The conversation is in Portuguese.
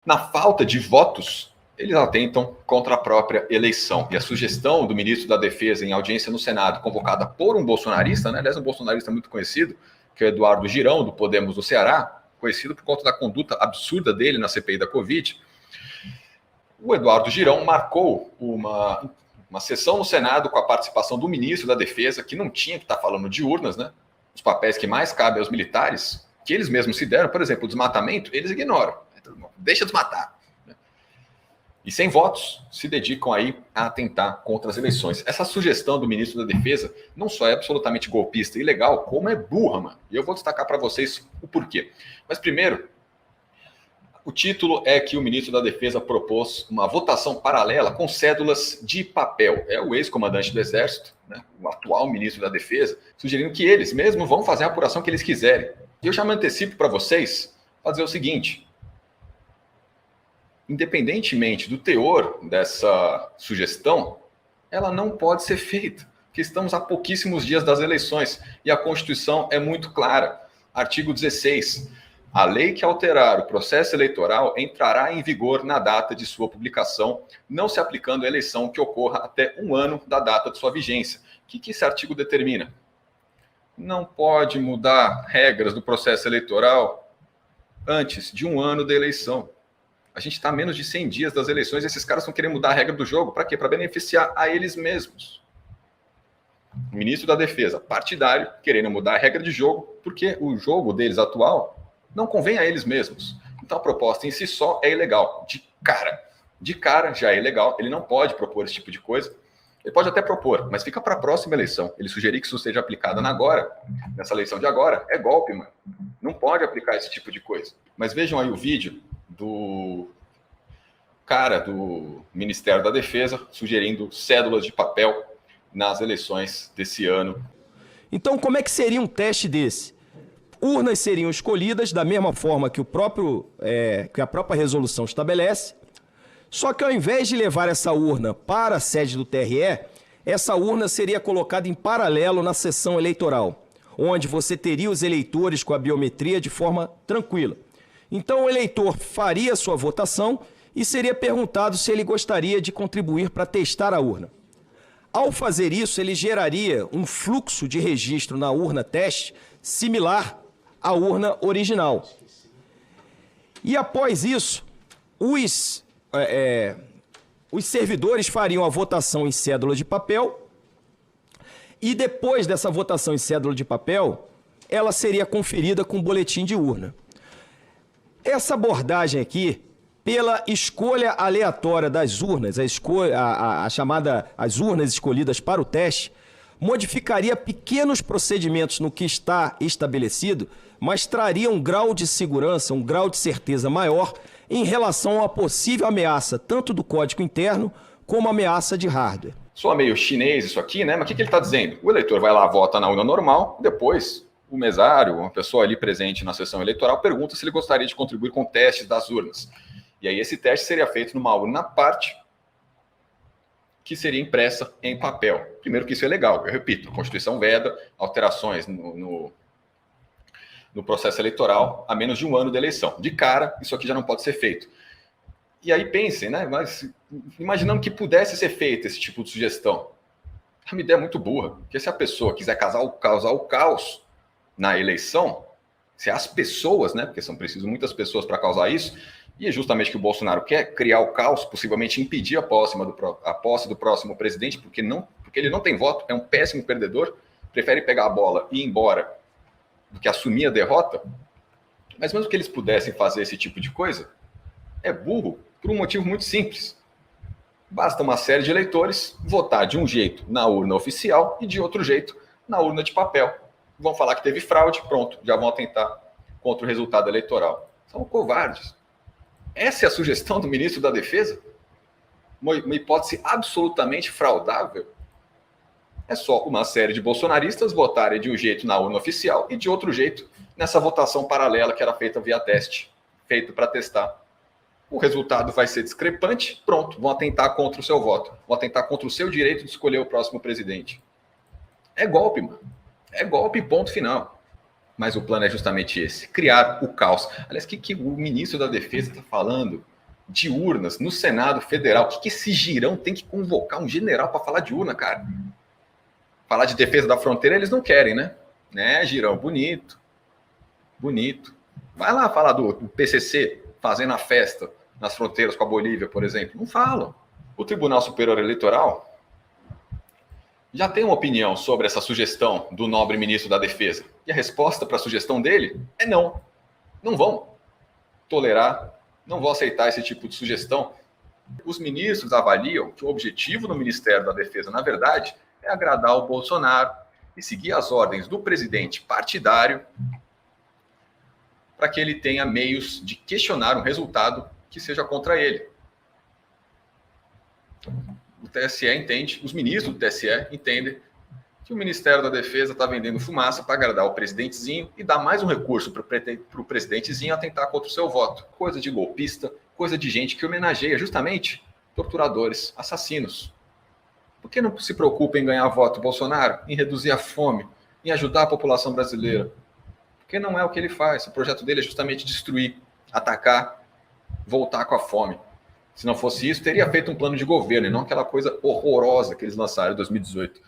na falta de votos, eles atentam contra a própria eleição. E a sugestão do ministro da Defesa em audiência no Senado, convocada por um bolsonarista, né? Aliás, um bolsonarista muito conhecido, que é o Eduardo Girão, do Podemos do Ceará, conhecido por conta da conduta absurda dele na CPI da Covid. O Eduardo Girão marcou uma sessão no Senado com a participação do ministro da Defesa, que não tinha que estar falando de urnas, né? Os papéis que mais cabem aos militares, que eles mesmos se deram, por exemplo, o desmatamento, eles ignoram. Deixa desmatar. E sem votos, se dedicam aí a atentar contra as eleições. Essa sugestão do ministro da Defesa não só é absolutamente golpista e ilegal, como é burra, mano. E eu vou destacar para vocês o porquê. Mas primeiro, o título é que o ministro da Defesa propôs uma votação paralela com cédulas de papel. É o ex-comandante do Exército, né, o atual ministro da Defesa, sugerindo que eles mesmos vão fazer a apuração que eles quiserem. E eu já me antecipo para vocês fazer o seguinte: independentemente do teor dessa sugestão, ela não pode ser feita, porque estamos a pouquíssimos dias das eleições e a Constituição é muito clara. Artigo 16. A lei que alterar o processo eleitoral entrará em vigor na data de sua publicação, não se aplicando à eleição que ocorra até 1 ano da data de sua vigência. O que esse artigo determina? Não pode mudar regras do processo eleitoral antes de 1 ano da eleição. A gente está a menos de 100 dias das eleições e esses caras estão querendo mudar a regra do jogo. Para quê? Para beneficiar a eles mesmos. O ministro da Defesa, partidário, querendo mudar a regra de jogo, porque o jogo deles atual não convém a eles mesmos. Então a proposta em si só é ilegal. De cara já é ilegal. Ele não pode propor esse tipo de coisa. Ele pode até propor, mas fica para a próxima eleição. Ele sugerir que isso seja aplicado agora, nessa eleição de agora, é golpe, mano. Não pode aplicar esse tipo de coisa. Mas vejam aí o vídeo do cara do Ministério da Defesa sugerindo cédulas de papel nas eleições desse ano. Então, como é que seria um teste desse? Urnas seriam escolhidas da mesma forma que a própria resolução estabelece, só que ao invés de levar essa urna para a sede do TRE, essa urna seria colocada em paralelo na sessão eleitoral, onde você teria os eleitores com a biometria de forma tranquila. Então o eleitor faria sua votação e seria perguntado se ele gostaria de contribuir para testar a urna. Ao fazer isso, ele geraria um fluxo de registro na urna teste similar à urna original. E após isso, os servidores fariam a votação em cédula de papel e depois dessa votação em cédula de papel, ela seria conferida com boletim de urna. Essa abordagem aqui, pela escolha aleatória das urnas, as urnas escolhidas para o teste, modificaria pequenos procedimentos no que está estabelecido, mas traria um grau de segurança, um grau de certeza maior em relação à possível ameaça, tanto do código interno como ameaça de hardware. Soa meio chinês isso aqui, né? Mas o que ele está dizendo? O eleitor vai lá, vota na urna normal, depois o mesário, uma pessoa ali presente na sessão eleitoral, pergunta se ele gostaria de contribuir com testes das urnas. E aí esse teste seria feito numa urna à parte, que seria impressa em papel. Primeiro que isso é legal, eu repito, a Constituição veda alterações no processo eleitoral a menos de 1 ano da eleição. De cara, isso aqui já não pode ser feito. E aí pensem, né? Mas imaginando que pudesse ser feito esse tipo de sugestão. É uma ideia muito burra, porque se a pessoa quiser causar o caos na eleição, se as pessoas, né? Porque são precisas muitas pessoas para causar isso, e é justamente o que o Bolsonaro quer, criar o caos, possivelmente impedir a posse do próximo presidente, porque ele não tem voto, é um péssimo perdedor, prefere pegar a bola e ir embora do que assumir a derrota. Mas mesmo que eles pudessem fazer esse tipo de coisa, é burro por um motivo muito simples. Basta uma série de eleitores votar de um jeito na urna oficial e de outro jeito na urna de papel. Vão falar que teve fraude, pronto, já vão atentar contra o resultado eleitoral. São covardes. Essa é a sugestão do ministro da Defesa? Uma hipótese absolutamente fraudável? É só uma série de bolsonaristas votarem de um jeito na urna oficial e de outro jeito nessa votação paralela que era feita via teste, feito para testar. O resultado vai ser discrepante, pronto, vão atentar contra o seu voto, vão atentar contra o seu direito de escolher o próximo presidente. É golpe, mano. É golpe, ponto final. Mas o plano é justamente esse, criar o caos. Aliás, o que o ministro da Defesa está falando de urnas no Senado Federal. O que esse girão tem que convocar um general para falar de urna, cara? Falar de defesa da fronteira eles não querem, né? Né, girão? Bonito. Bonito. Vai lá falar do PCC fazendo a festa nas fronteiras com a Bolívia, por exemplo. Não falam. O Tribunal Superior Eleitoral já tem uma opinião sobre essa sugestão do nobre ministro da Defesa. E a resposta para a sugestão dele é não. Não vão tolerar, não vão aceitar esse tipo de sugestão. Os ministros avaliam que o objetivo do Ministério da Defesa, na verdade, é agradar o Bolsonaro e seguir as ordens do presidente partidário para que ele tenha meios de questionar um resultado que seja contra ele. O TSE entende, os ministros do TSE entendem que o Ministério da Defesa está vendendo fumaça para agradar o presidentezinho e dar mais um recurso para o presidentezinho atentar contra o seu voto. Coisa de golpista, coisa de gente que homenageia justamente torturadores, assassinos. Por que não se preocupa em ganhar voto, Bolsonaro? Em reduzir a fome, em ajudar a população brasileira? Porque não é o que ele faz. O projeto dele é justamente destruir, atacar, voltar com a fome. Se não fosse isso, teria feito um plano de governo e não aquela coisa horrorosa que eles lançaram em 2018.